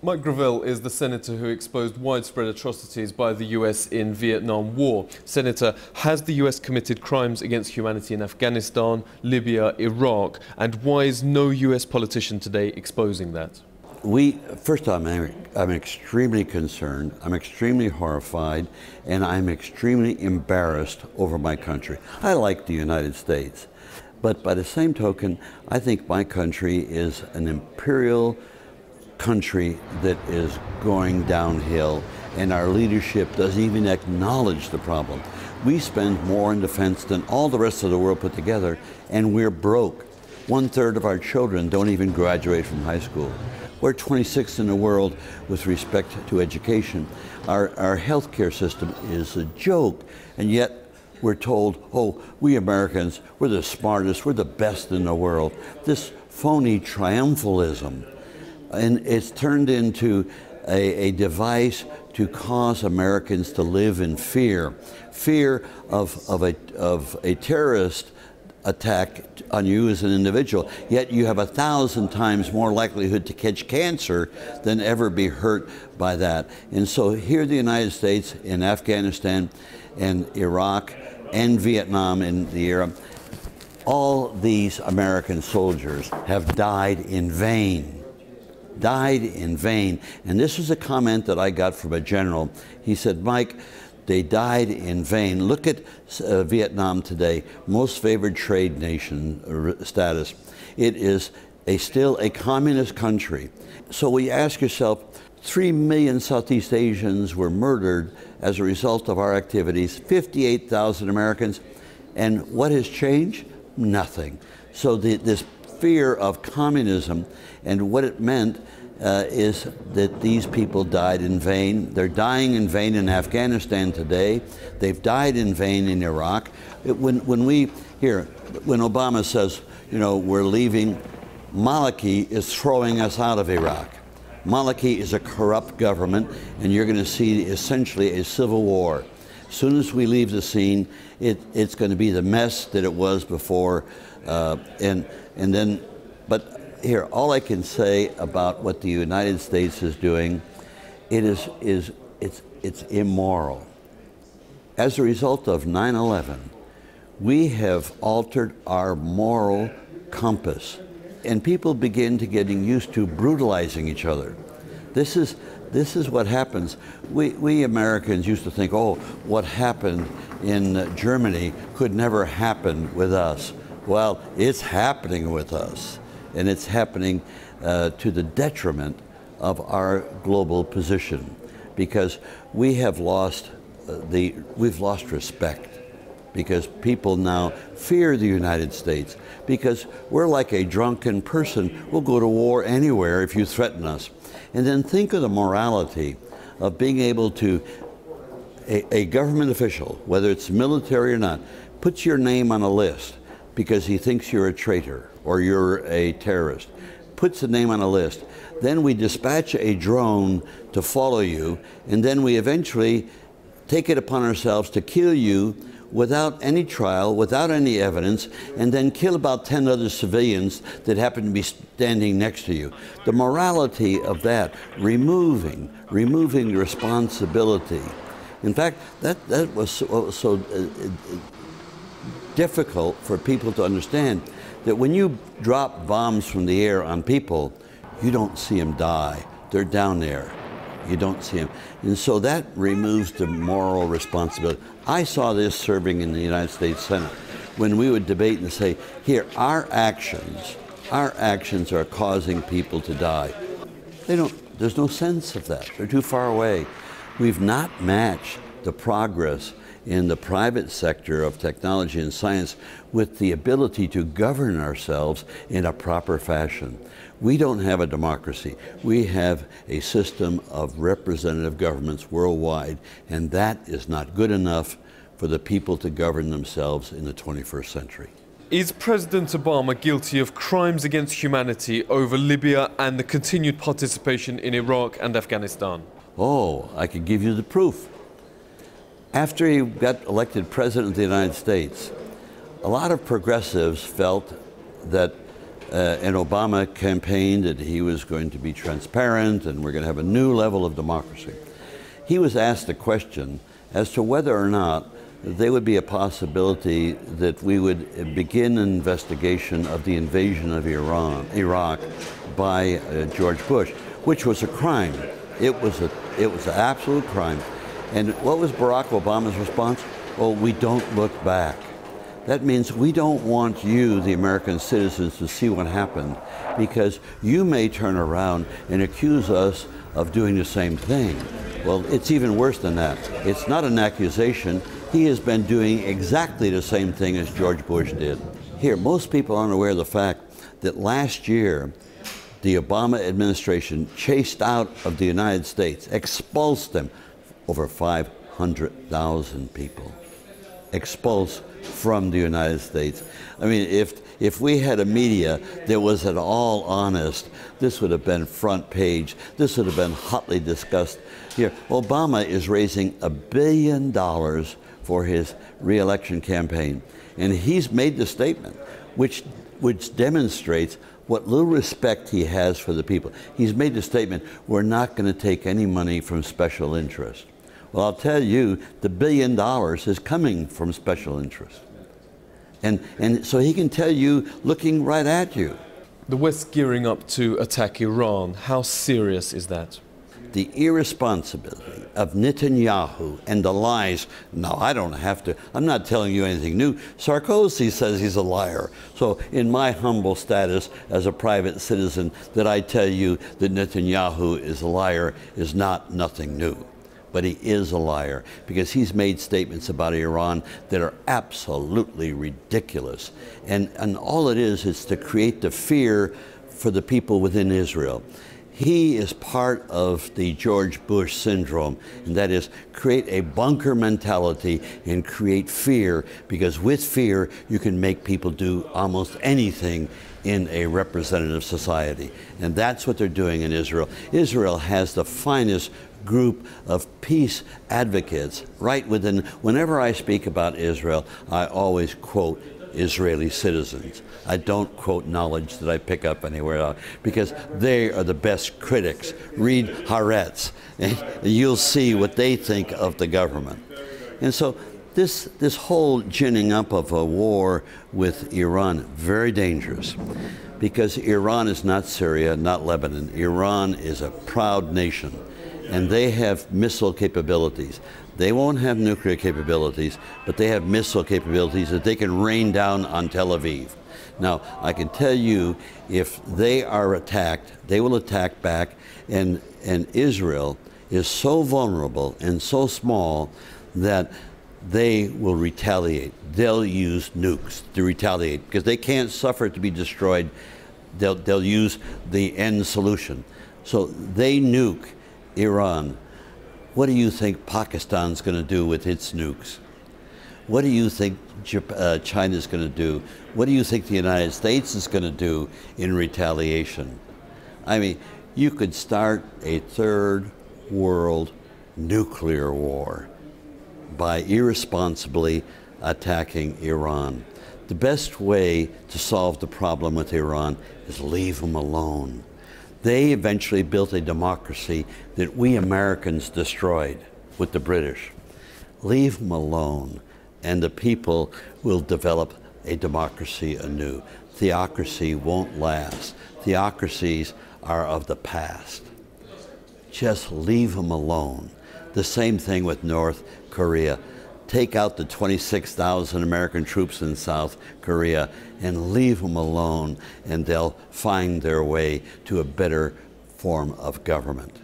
Mike Gravel is the senator who exposed widespread atrocities by the US in Vietnam War. Senator, has the US committed crimes against humanity in Afghanistan, Libya, Iraq, and why is no US politician today exposing that? First of all, I'm extremely concerned, I'm extremely horrified, and I'm extremely embarrassed over my country. I like the United States, but by the same token, I think my country is an imperial country that is going downhill, and our leadership doesn't even acknowledge the problem. We spend more in defense than all the rest of the world put together, and we're broke. 1/3 of our children don't even graduate from high school. We're 26th in the world with respect to education. Our healthcare system is a joke, and yet we're told, oh, we Americans, we're the smartest, we're the best in the world. This phony triumphalism. And it's turned into a device to cause Americans to live in fear. Fear of a terrorist attack on you as an individual, yet you have 1,000 times more likelihood to catch cancer than ever be hurt by that. And so here the United States, in Afghanistan and Iraq and Vietnam in the era, all these American soldiers have died in vain. Died in vain. And this was a comment that I got from a general. He said, Mike, they died in vain. Look at Vietnam today, most favored trade nation status. It is still a communist country. So we ask yourself, 3 million Southeast Asians were murdered as a result of our activities, 58,000 Americans, and what has changed? Nothing. So this fear of communism and what it meant is that these people died in vain. They're dying in vain in Afghanistan today. They've died in vain in Iraq. When Obama says, you know, we're leaving, Maliki is throwing us out of Iraq. Maliki is a corrupt government, and you're going to see essentially a civil war. As soon as we leave the scene, it's going to be the mess that it was before, but here, all I can say about what the United States is doing, it's immoral. As a result of 9/11, we have altered our moral compass, and people begin to getting used to brutalizing each other. This is what happens. We Americans used to think, oh, what happened in Germany could never happen with us. Well, it's happening with us. And it's happening to the detriment of our global position, because we have we've lost respect, because people now fear the United States, because we're like a drunken person. We'll go to war anywhere if you threaten us. And then think of the morality of being able to, a government official, whether it's military or not, puts your name on a list because he thinks you're a traitor or you're a terrorist, puts the name on a list. Then we dispatch a drone to follow you, and then we eventually take it upon ourselves to kill you without any trial, without any evidence, and then kill about 10 other civilians that happen to be standing next to you. The morality of that, removing responsibility. In fact, that was so difficult for people to understand, that when you drop bombs from the air on people, you don't see them die. They're down there. You don't see them. And so that removes the moral responsibility. I saw this serving in the United States Senate, when we would debate and say, here, our actions are causing people to die. There's no sense of that. They're too far away. We've not matched the progress in the private sector of technology and science with the ability to govern ourselves in a proper fashion. We don't have a democracy. We have a system of representative governments worldwide, and that is not good enough for the people to govern themselves in the 21st century. Is President Obama guilty of crimes against humanity over Libya and the continued participation in Iraq and Afghanistan? Oh, I could give you the proof. After he got elected President of the United States, a lot of progressives felt that and Obama campaigned that he was going to be transparent and we're going to have a new level of democracy. He was asked a question as to whether or not there would be a possibility that we would begin an investigation of the invasion of Iraq by George Bush, which was a crime. It was an absolute crime. And what was Barack Obama's response? Well, we don't look back. That means we don't want you, the American citizens, to see what happened, because you may turn around and accuse us of doing the same thing. Well, it's even worse than that. It's not an accusation. He has been doing exactly the same thing as George Bush did. Here, most people aren't aware of the fact that last year, the Obama administration chased out of the United States, expulsed them, over 500,000 people expulsed from the United States. I mean, if we had a media that was at all honest, this would have been front page. This would have been hotly discussed here. Obama is raising $1 billion for his re-election campaign, and he's made the statement, which demonstrates what little respect he has for the people. He's made the statement, we're not going to take any money from special interest. Well, I'll tell you, the $1 billion is coming from special interest. And so he can tell you, looking right at you. The West gearing up to attack Iran. How serious is that? The irresponsibility of Netanyahu and the lies. No, I don't have to. I'm not telling you anything new. Sarkozy says he's a liar. So in my humble status as a private citizen, that I tell you that Netanyahu is a liar is not nothing new. But he is a liar because he's made statements about Iran that are absolutely ridiculous. And all it is to create the fear for the people within Israel. He is part of the George Bush syndrome, and that is create a bunker mentality and create fear, because with fear you can make people do almost anything in a representative society. And that's what they're doing in Israel. Israel has the finest group of peace advocates right within. Whenever I speak about Israel, I always quote Israeli citizens. I don't quote knowledge that I pick up anywhere else, because they are the best critics. Read Haaretz, and you'll see what they think of the government. And so this whole ginning up of a war with Iran, very dangerous, because Iran is not Syria, not Lebanon. Iran is a proud nation, and they have missile capabilities. They won't have nuclear capabilities, but they have missile capabilities that they can rain down on Tel Aviv. Now, I can tell you, if they are attacked, they will attack back, and Israel is so vulnerable and so small that they will retaliate. They'll use nukes to retaliate, because they can't suffer to be destroyed. They'll use the end solution. So they nuke Iran. What do you think Pakistan's going to do with its nukes? What do you think China's going to do? What do you think the United States is going to do in retaliation? I mean, you could start a third world nuclear war by irresponsibly attacking Iran. The best way to solve the problem with Iran is leave them alone. They eventually built a democracy that we Americans destroyed with the British. Leave them alone, and the people will develop a democracy anew. Theocracy won't last. Theocracies are of the past. Just leave them alone. The same thing with North Korea. Take out the 26,000 American troops in South Korea and leave them alone, and they'll find their way to a better form of government.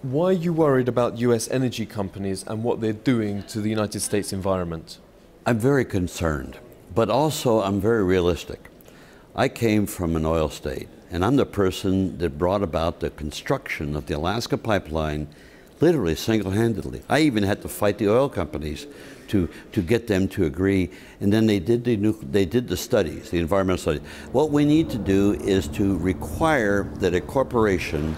Why are you worried about US energy companies and what they're doing to the United States environment? I'm very concerned, but also I'm very realistic. I came from an oil state, and I'm the person that brought about the construction of the Alaska pipeline literally single-handedly. I even had to fight the oil companies to get them to agree, and then they did the studies, the environmental studies. What we need to do is to require that a corporation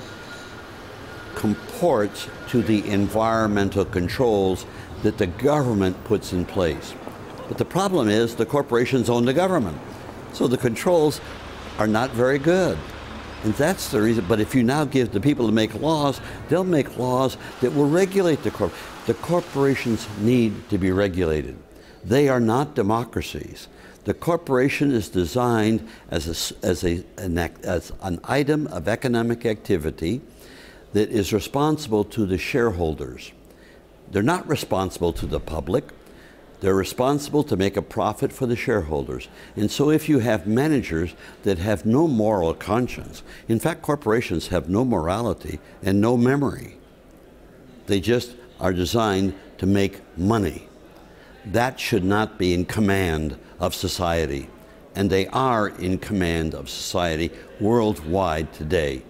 comports to the environmental controls that the government puts in place. But the problem is the corporations own the government. So the controls are not very good. And that's the reason. But if you now give the people to make laws, they'll make laws that will regulate the corporations. The corporations need to be regulated. They are not democracies. The corporation is designed as an item of economic activity that is responsible to the shareholders. They're not responsible to the public. They're responsible to make a profit for the shareholders. And so if you have managers that have no moral conscience, in fact, corporations have no morality and no memory. They just are designed to make money. That should not be in command of society. And they are in command of society worldwide today.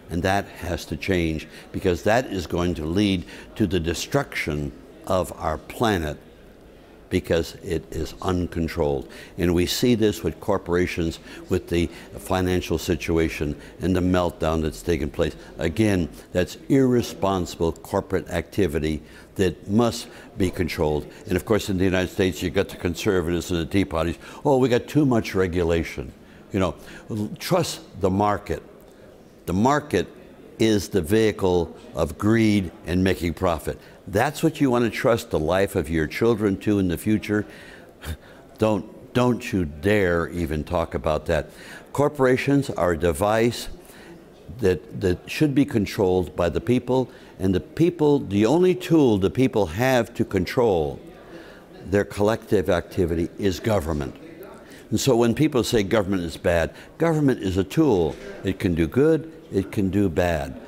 And that has to change, because that is going to lead to the destruction of our planet, because it is uncontrolled. And we see this with corporations, with the financial situation and the meltdown that's taken place. Again, that's irresponsible corporate activity that must be controlled. And of course, in the United States, you've got the conservatives and the Tea Parties. Oh, we got too much regulation. You know, trust the market. The market is the vehicle of greed and making profit. That's what you want to trust the life of your children to in the future? Don't you dare even talk about that. Corporations are a device that should be controlled by the people, and the people, the only tool the people have to control their collective activity is government. And so when people say government is bad, government is a tool. It can do good, it can do bad.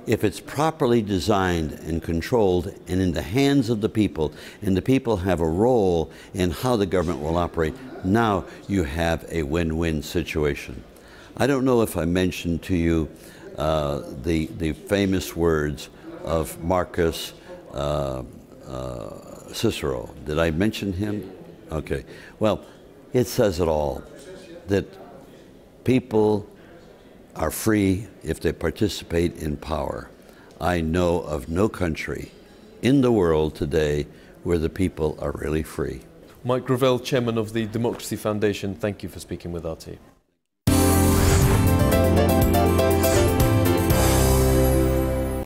If it's properly designed and controlled and in the hands of the people, and the people have a role in how the government will operate, now you have a win-win situation. I don't know if I mentioned to you the famous words of Marcus Cicero. Did I mention him? Okay. Well, it says it all, that people are free if they participate in power. I know of no country in the world today where the people are really free. Mike Gravel, Chairman of the Democracy Foundation, thank you for speaking with RT.